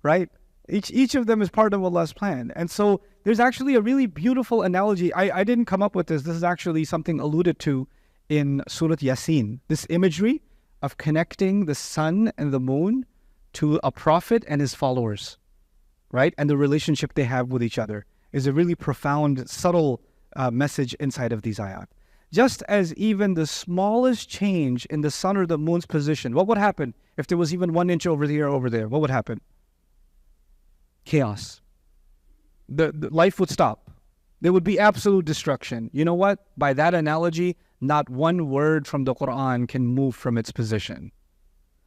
right? Each of them is part of Allah's plan. And so there's actually a really beautiful analogy. I didn't come up with this. This is actually something alluded to in Surah Yasin. This imagery of connecting the sun and the moon to a prophet and his followers, right? And the relationship they have with each other is a really profound, subtle message inside of these ayat. Just as even the smallest change in the sun or the moon's position, what would happen if there was even 1 inch over here or over there? What would happen? Chaos. The life would stop. There would be absolute destruction. You know what? By that analogy, not one word from the Quran can move from its position.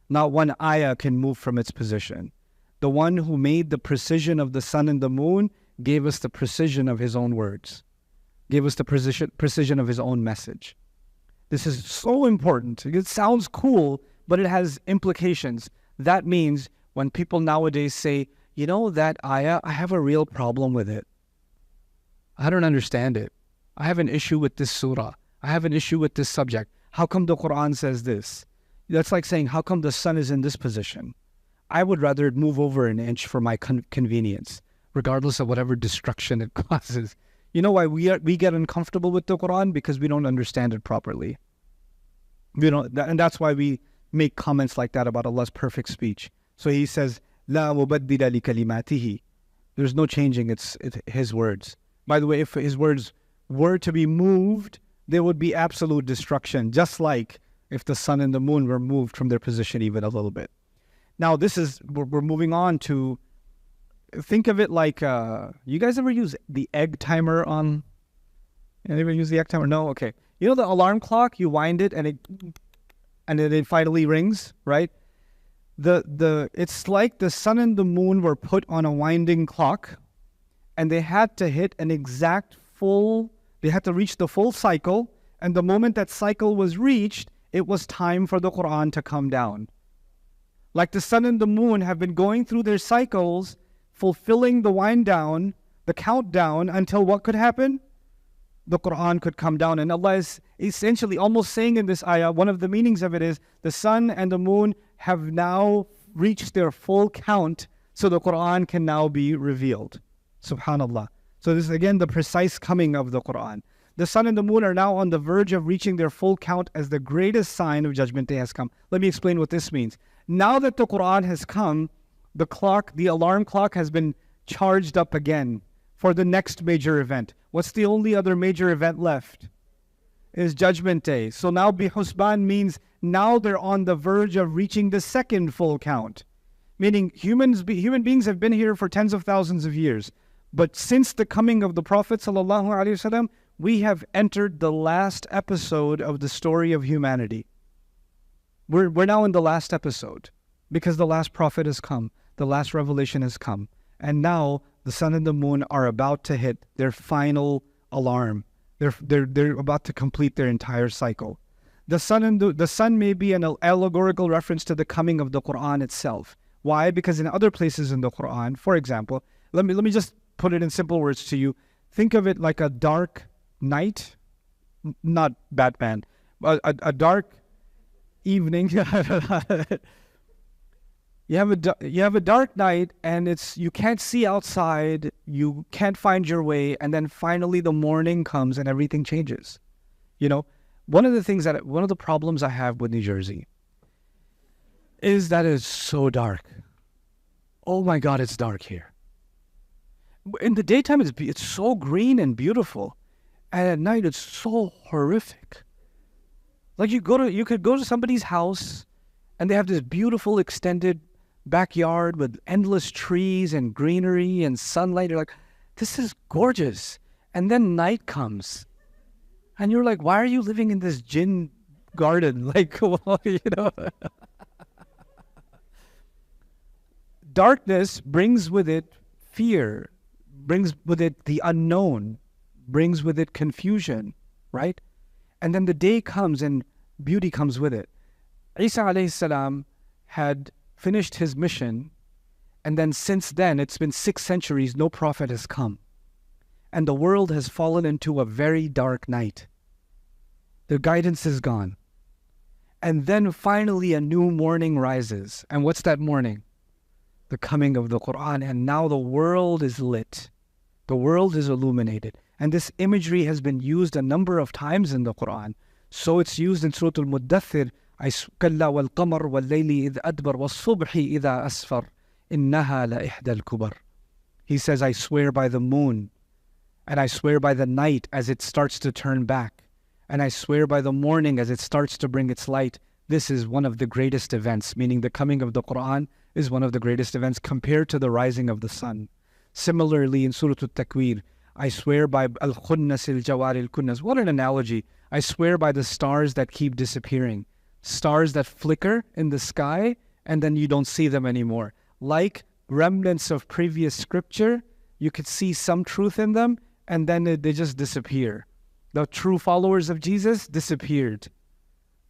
Not one ayah can move from its position. The one who made the precision of the sun and the moon gave us the precision of his own words. Gave us the precision of his own message. This is so important. It sounds cool, but it has implications. That means when people nowadays say, you know that ayah, I have a real problem with it. I don't understand it. I have an issue with this surah. I have an issue with this subject. How come the Quran says this? That's like saying, how come the sun is in this position? I would rather it move over an inch for my convenience, regardless of whatever destruction it causes. You know why we get uncomfortable with the Quran? Because we don't understand it properly. And that's why we make comments like that about Allah's perfect speech. So he says, "La mubaddila li kalimatihi." There's no changing his words. By the way, if his words were to be moved, there would be absolute destruction, just like if the sun and the moon were moved from their position even a little bit. Now, we're moving on to, think of it like, you guys ever use the egg timer on? Anybody use the egg timer? No? Okay. You know the alarm clock? You wind it and then it finally rings, right? It's like the sun and the moon were put on a winding clock, and they had to hit an exact they had to reach the full cycle, and the moment that cycle was reached, it was time for the Quran to come down. Like the sun and the moon have been going through their cycles, fulfilling the wind down, the countdown, until what could happen? The Quran could come down. And Allah is essentially almost saying in this ayah, one of the meanings of it is, the sun and the moon have now reached their full count, so the Quran can now be revealed. Subhanallah. So this is again the precise coming of the Quran. The sun and the moon are now on the verge of reaching their full count as the greatest sign of Judgment Day has come. Let me explain what this means. Now that the Quran has come, the clock, the alarm clock has been charged up again for the next major event. What's the only other major event left? Is Judgment Day. So now Bihusban means now they're on the verge of reaching the second full count. Meaning human beings have been here for tens of thousands of years. But since the coming of the Prophet ﷺ, we have entered the last episode of the story of humanity. We're now in the last episode because the last prophet has come, the last revelation has come. And now the sun and the moon are about to hit their final alarm. They're about to complete their entire cycle. The sun may be an allegorical reference to the coming of the Quran itself. Why? Because in other places in the Quran, for example, let me just put it in simple words to you. Think of it like a dark night, not Batman, a dark evening. You have a dark night, and you can't see outside, you can't find your way, and then finally the morning comes and everything changes. One of the problems I have with New Jersey is that it's so dark. Oh my God, it's dark here. In the daytime, it's so green and beautiful, and at night it's so horrific. Like you could go to somebody's house, and they have this beautiful extended backyard with endless trees and greenery and sunlight. You're like, this is gorgeous. And then night comes, and you're like, why are you living in this jinn garden? Like, Darkness brings with it fear, brings with it the unknown, brings with it confusion, right? And then the day comes and beauty comes with it. Isa alayhi salam had finished his mission, and then since then, it's been 6 centuries, no prophet has come. And the world has fallen into a very dark night. The guidance is gone. And then finally a new morning rises. And what's that morning? The coming of the Quran. And now the world is lit. The world is illuminated. And this imagery has been used a number of times in the Quran. So it's used in Surah Al-Muddathir. كلا والقمر والليل إذ أدبر والصبح إذا أسفر إنها لإحدى الكبر. He says, I swear by the moon, and I swear by the night as it starts to turn back, and I swear by the morning as it starts to bring its light. This is one of the greatest events, meaning the coming of the Quran is one of the greatest events compared to the rising of the sun. Similarly, in Surah Al-Takwir, I swear by Al-Khunnas al-Jawari al-Kunnas. What an analogy. I swear by the stars that keep disappearing. Stars that flicker in the sky and then you don't see them anymore. Like remnants of previous scripture, you could see some truth in them and then they just disappear. The true followers of Jesus disappeared,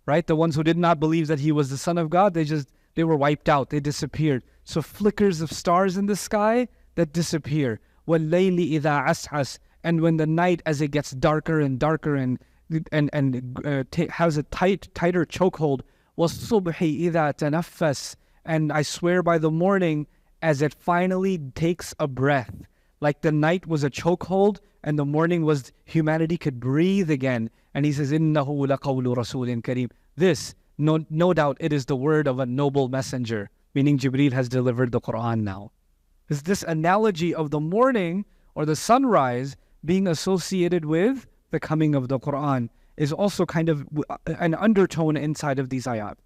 right? The ones who did not believe that he was the Son of God, they were wiped out, they disappeared. So flickers of stars in the sky that disappear. وَاللَّيْلِ إِذَا عَسْعَسْ. And when the night, as it gets darker and darker and has a tighter chokehold, وَالصُّبْحِ إِذَا تَنَفَّسْ. And I swear by the morning as it finally takes a breath. Like the night was a chokehold and the morning was humanity could breathe again. And he says, إِنَّهُ لَقَوْلُ رَسُولٍ كَرِيمٍ. This, no doubt, it is the word of a noble messenger, meaning Jibreel has delivered the Quran now. Is this analogy of the morning or the sunrise being associated with the coming of the Quran is also kind of an undertone inside of these ayat.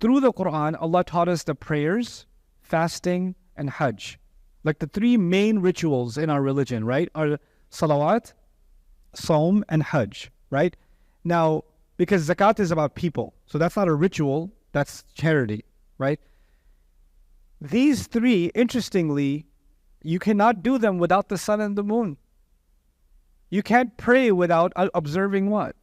Through the Quran, Allah taught us the prayers, fasting, and Hajj. Like the 3 main rituals in our religion, right? Are salawat, Saum, and Hajj, right? Now, because zakat is about people, so that's not a ritual, that's charity, right? These 3, interestingly, you cannot do them without the sun and the moon. You can't pray without observing what?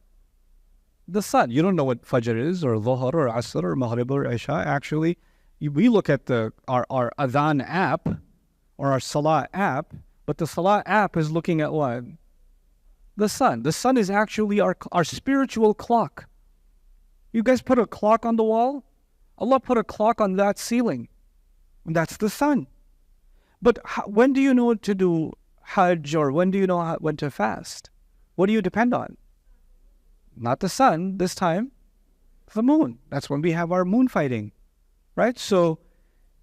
The sun. You don't know what Fajr is, or Dhuhr, or Asr, or Maghrib, or Isha. Actually, we look at our Adhan app, or our Salah app, but the Salah app is looking at what? The sun. The sun is actually our spiritual clock. You guys put a clock on the wall? Allah put a clock on that ceiling. And that's the sun. But when do you know to do Hajj, or when do you know when to fast? What do you depend on? not the sun this time, the moon. That's when we have our moon fighting, right? So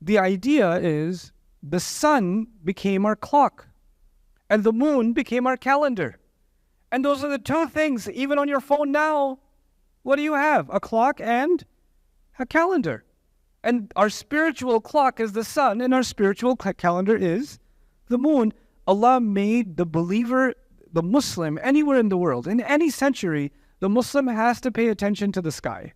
the idea is the sun became our clock and the moon became our calendar. And those are the two things, even on your phone now, what do you have? A clock and a calendar. And our spiritual clock is the sun and our spiritual calendar is the moon. Allah made the believer, the Muslim, anywhere in the world, in any century, the Muslim has to pay attention to the sky.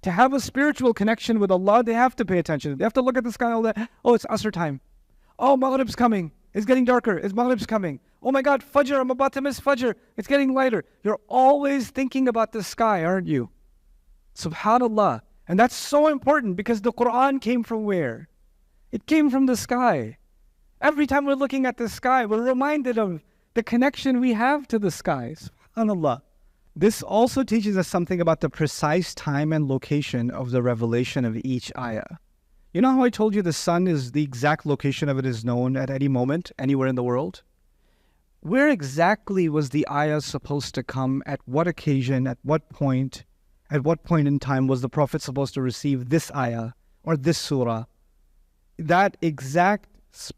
To have a spiritual connection with Allah, they have to pay attention. They have to look at the sky all day. Oh, it's Asr time. Oh, Maghrib's coming. It's getting darker. It's Maghrib's coming. Oh my God, Fajr, I'm about to miss Fajr. It's getting lighter. You're always thinking about the sky, aren't you? Subhanallah. And that's so important because the Quran came from where? It came from the sky. Every time we're looking at the sky, we're reminded of the connection we have to the sky. SubhanAllah. This also teaches us something about the precise time and location of the revelation of each ayah. You know how I told you the sun is the exact location of it is known at any moment, anywhere in the world? Where exactly was the ayah supposed to come? At what occasion? At what point in time was the Prophet supposed to receive this ayah or this surah? That exact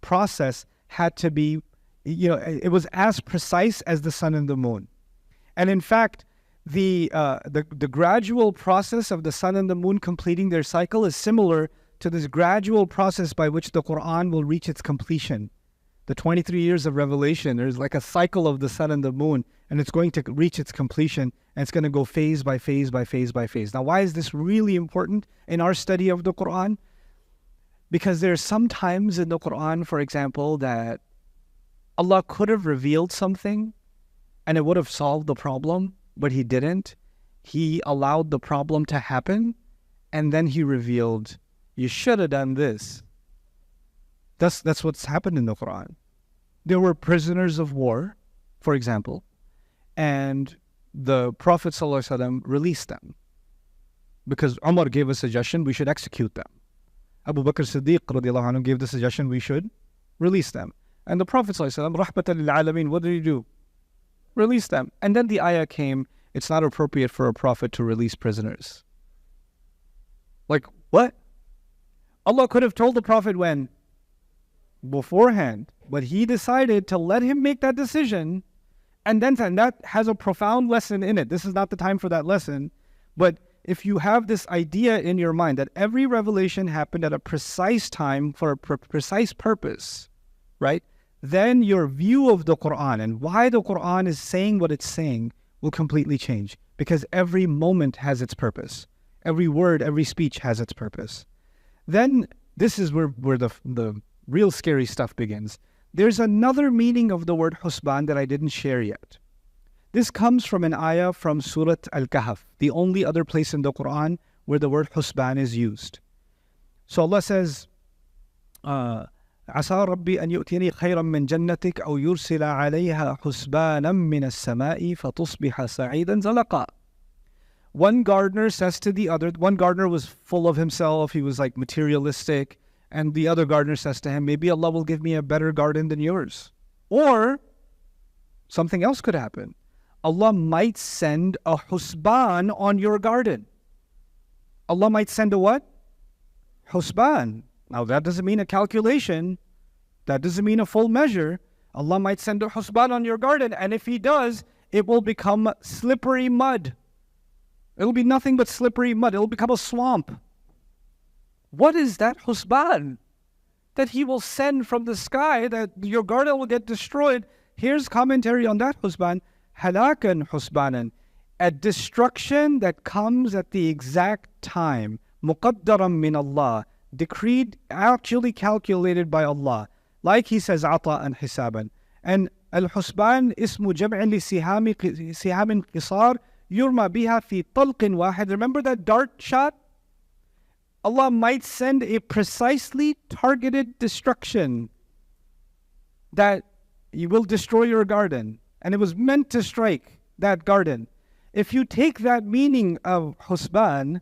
process had to be, it was as precise as the sun and the moon. And in fact, the gradual process of the sun and the moon completing their cycle is similar to this gradual process by which the Quran will reach its completion. The 23 years of revelation, there's like a cycle of the sun and the moon, and it's going to reach its completion, and it's going to go phase by phase by phase by phase. Now, why is this really important in our study of the Quran? Because there's some times in the Quran, for example, that Allah could have revealed something and it would have solved the problem, but He didn't. He allowed the problem to happen, and then He revealed, you should have done this. That's what's happened in the Quran. There were prisoners of war, for example, and the Prophet ﷺ released them because Umar gave a suggestion we should execute them. Abu Bakr Siddiq radiallahu anhu gave the suggestion we should release them. And the Prophet ﷺ, rahmatan lil alameen, what did he do? Release them. And then the ayah came, it's not appropriate for a prophet to release prisoners. Like, what? Allah could have told the Prophet when? Beforehand. But He decided to let him make that decision. And that has a profound lesson in it. This is not the time for that lesson. But if you have this idea in your mind that every revelation happened at a precise time for a precise purpose, right? Then your view of the Quran and why the Quran is saying what it's saying will completely change. Because every moment has its purpose. Every word, every speech has its purpose. Then this is where the real scary stuff begins. There's another meaning of the word husban that I didn't share yet. This comes from an ayah from Surah Al-Kahf, the only other place in the Quran where the word husban is used. So Allah says, عَسَى رَبِّي أَنْ يُؤْتِينِي خَيْرًا مِّن جَنَّتِكَ أَوْ يُرْسِلَ عَلَيْهَا حُسْبَانًا مِّنَ السَّمَاءِ فَتُصْبِحَ سَعِيدًا زَلَقًا. One gardener says to the other, one gardener was full of himself, he was like materialistic, and the other gardener says to him, maybe Allah will give me a better garden than yours. Or something else could happen. Allah might send a husban on your garden. Allah might send a what? Husban. Now that doesn't mean a calculation. That doesn't mean a full measure. Allah might send a husban on your garden, and if He does, it will become slippery mud. It'll be nothing but slippery mud. It'll become a swamp. What is that husban that He will send from the sky that your garden will get destroyed? Here's commentary on that husban. Halakan husbanan. A destruction that comes at the exact time. Muqaddaran min Allah. Decreed, actually calculated by Allah. Like He says, ata and hisaban. And al-husban ismu jam'in li sihamin qisar yurma biha fi talqin wahid. Remember that dart shot? Allah might send a precisely targeted destruction that you will destroy your garden. And it was meant to strike that garden. If you take that meaning of husban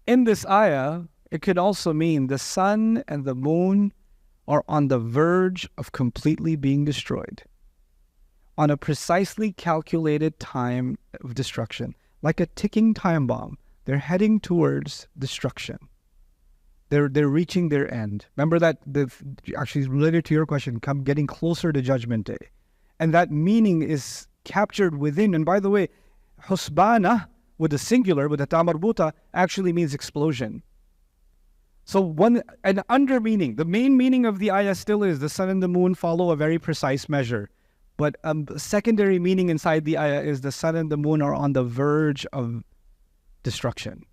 in this ayah, it could also mean the sun and the moon are on the verge of completely being destroyed. on a precisely calculated time of destruction, like a ticking time bomb. They're heading towards destruction. They're reaching their end. Remember that actually related to your question, getting closer to Judgment Day. And that meaning is captured within. And by the way, husbana with the singular, with the ta marbuta, actually means explosion. So an under meaning, the main meaning of the ayah still is the sun and the moon follow a very precise measure. But a secondary meaning inside the ayah is the sun and the moon are on the verge of destruction.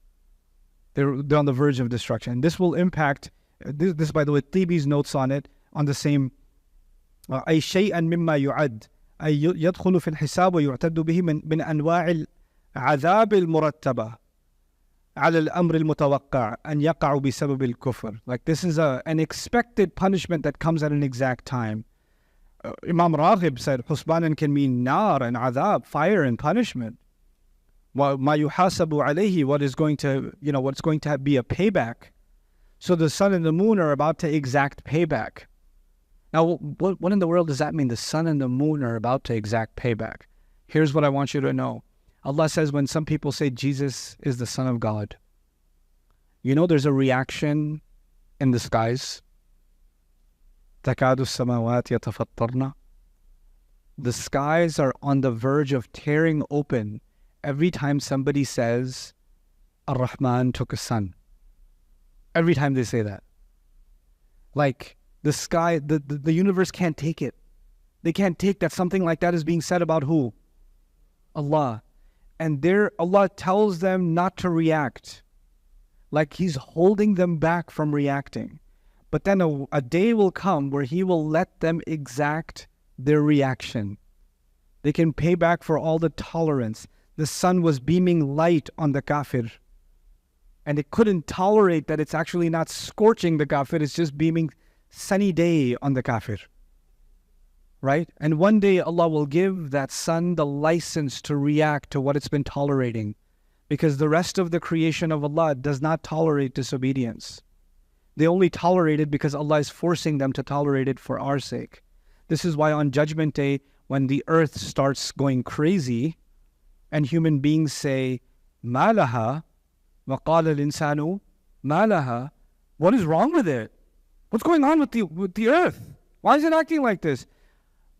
They're on the verge of destruction. This will impact, this by the way, Tibi's notes on it, on the same, أي شيئا مما يعد أي يدخل في الحساب ويعتد به من أنواع العذاب المرتبة على الأمر المتوقع أن يقع بسبب الكفر. Like this is an expected punishment that comes at an exact time. Imam Raghib said, Husbanan can mean nar and adhab, fire and punishment. Ma yuhasabu alayhi, what's going to be a payback. So the sun and the moon are about to exact payback. Now, what in the world does that mean? The sun and the moon are about to exact payback. Here's what I want you to know. Allah says when some people say Jesus is the Son of God, you know there's a reaction in the skies. تَكَادُ السَّمَاوَاتِ يَتَفَطَّرْنَ. The skies are on the verge of tearing open every time somebody says, Ar-Rahman took a son. Every time they say that. Like, the sky, the universe can't take it. They can't take that something like that is being said about who? Allah. And Allah tells them not to react. Like He's holding them back from reacting. But then a day will come where He will let them exact their reaction. They can pay back for all the tolerance. The sun was beaming light on the kafir. And it couldn't tolerate that it's actually not scorching the kafir, it's just beaming sunny day on the kafir. Right? And one day Allah will give that sun the license to react to what it's been tolerating. Because the rest of the creation of Allah does not tolerate disobedience. They only tolerate it because Allah is forcing them to tolerate it for our sake. This is why on Judgment Day, when the earth starts going crazy, and human beings say, مَا لَهَا وَقَالَ الْإِنسَانُ مَا لَهَا. What is wrong with it? What's going on with the earth? Why is it acting like this?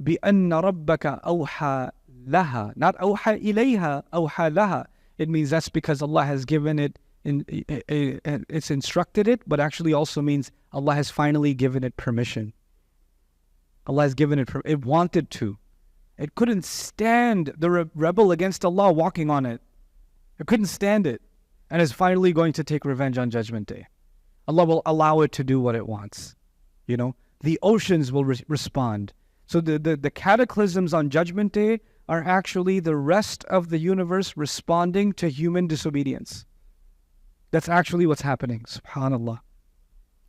بِأَنَّ رَبَّكَ أَوْحَى لَهَا. Not أَوْحَى إِلَيْهَا, أَوْحَى لَهَا. It means that's because Allah has given it, it's instructed it, but actually also means Allah has finally given it permission. Allah has given it wanted to. It couldn't stand the rebel against Allah walking on it. It couldn't stand it. And is finally going to take revenge on Judgment Day. Allah will allow it to do what it wants. You know, the oceans will respond. So the cataclysms on Judgment Day are actually the rest of the universe responding to human disobedience. That's actually what's happening. SubhanAllah.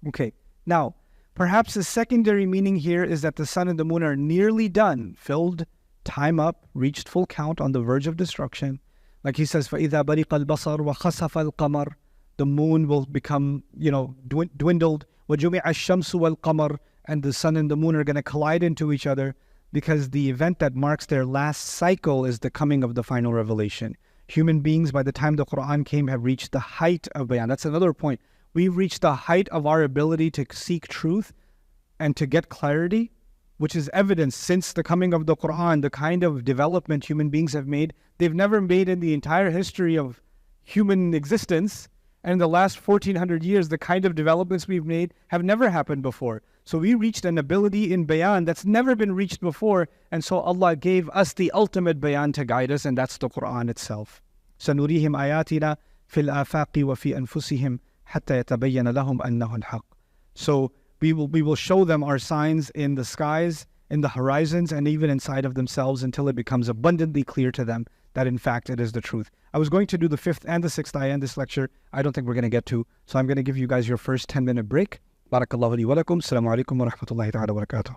Okay, now, perhaps the secondary meaning here is that the sun and the moon are nearly done, filled, time up, reached full count, on the verge of destruction. Like He says, فَإِذَا بَرِقَ الْبَصَرُ وَخَسَفَ الْقَمَرُ. The moon will become, dwindled. وَجُمِعَ الشَّمْسُ وَالْقَمَرُ. And the sun and the moon are going to collide into each other, because the event that marks their last cycle is the coming of the final revelation. Human beings, by the time the Quran came, have reached the height of bayan. That's another point. We've reached the height of our ability to seek truth and to get clarity, which is evidence since the coming of the Quran, the kind of development human beings have made. They've never made in the entire history of human existence. And in the last 1400 years, the kind of developments we've made have never happened before. So we reached an ability in bayan that's never been reached before. And so Allah gave us the ultimate bayan to guide us, and that's the Quran itself. سَنُرِيهِمْ آيَاتِنَا فِي الْآفَاقِ وَفِي أَنفُسِهِمْ حَتَّى يَتَبَيَّنَ لَهُمْ أَنَّهُ الْحَقُّ. So we will show them our signs in the skies, in the horizons, and even inside of themselves, until it becomes abundantly clear to them that in fact it is the truth. I was going to do the 5th and the 6th ayah in this lecture. I don't think we're going to get to. So I'm going to give you guys your first 10-minute break. Barakallahu li wa lakum. Assalamu alaikum wa rahmatullahi ta'ala wa barakatuh.